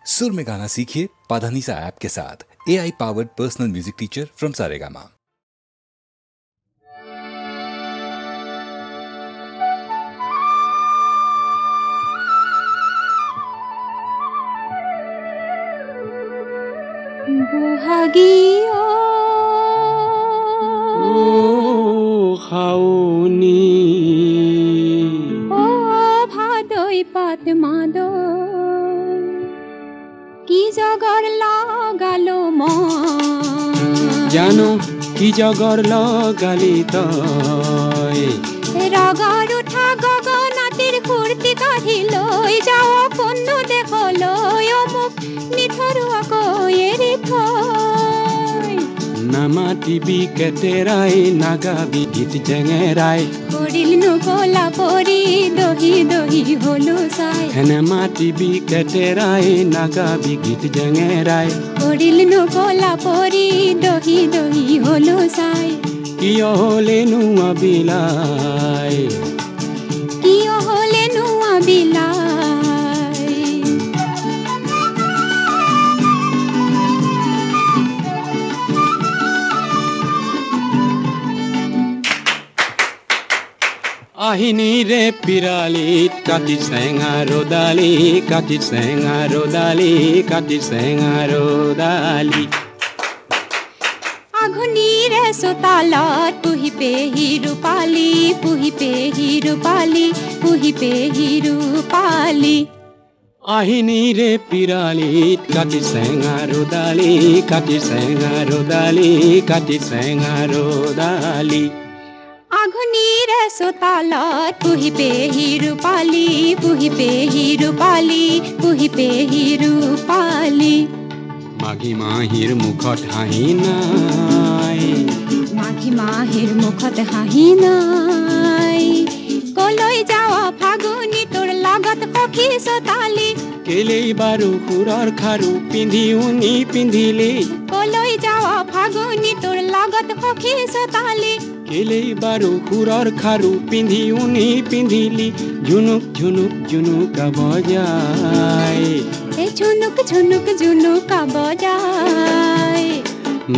सुर में गाना सीखिए पाधानीसा ऐप के साथ। AI powered personal music teacher from Saregama. বহাগীয় খাওনি ও ভাদই পাত মাদই কি জগর লাগালো মন জানো কি জগর লগালি তই রগর উঠা গগনাতির কুর্তি কাঢ়ি লৈ যাও পন্ন দেখলৈ অমুক নিথৰুৱা কৈ এৰি থৈ নামাতিবি কেতেৰাই নাগাবি গীত জেঙেৰাই কৰিল নকলা পৰি দহি দহি হলো চাই হেনে মাতিবি কেতেৰাই নাগাবি গীত জেঙেৰাই কৰিল নকলা পৰি দহি দহি হলো চাই কিয় হলেনো আবিলাই কিয় হলে নোৱা বিলাই আহিনি ৰে পিৰালিত কাটি চেঙা ৰদালি কাটি চেঙা ৰদালি কাটি চেঙা ৰদালি আঘুনিৰে চোতালত পুহি পেহি ৰূপালী পুহি পেহি ৰূপালী পুহি পেহি ৰূপালী আহিনি ৰে পিৰালিত কাটি চেঙা ৰদালি কাটি চেঙা ৰদালি কাটি চেঙা ৰদালি আঘুনিৰে চোতালত পুহি পেহি ৰূপালী পুহি পেহি ৰূপালী পুহি পেহি ৰূপালী মাঘী মাহীৰ মুখত হাঁহি নাই মাঘী মাহীৰ মুখত হাঁহি নাই কলৈ যাৱ ফাগুনি তোৰ লগত সখী চোতালী কেলেই বাৰু সুৰৰ খাৰু পিন্ধি উনি পিন্ধিলি কলৈ যাৱ ফাগুনি তোৰ লগত সখী চোতালী কেলেই বাৰু সুৰৰ খাৰু পিন্ধি উনি পিন্ধিলি ঝুনুক ঝুনুক ঝুনুকা বজাই এই ঝুনুক ঝুনুক জুনুকা বজাই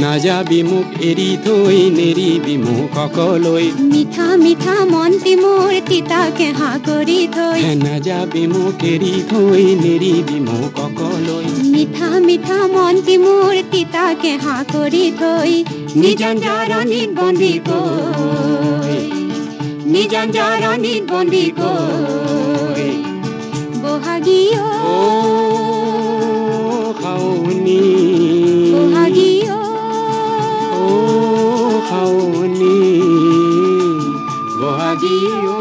নাযাবি মোক এৰি থৈ নেৰিবি মোক অকলৈ মিঠা মিঠা মন্তি মোৰ তিতা কেহা কৰি থৈ হে নাযাবি মোক এৰি থৈ নেৰিবি মোক অকলৈ মিঠা মিঠা মন্তি মোৰ তিতা কেহা কৰি থৈ নিজাঞ্জাৰণিত বন্দী কৈ নিজাঞ্জাৰণিত বন্দী কৈ বহাগীয় ও খাওনি বহাগীয় ও খাওনি বহাগী ও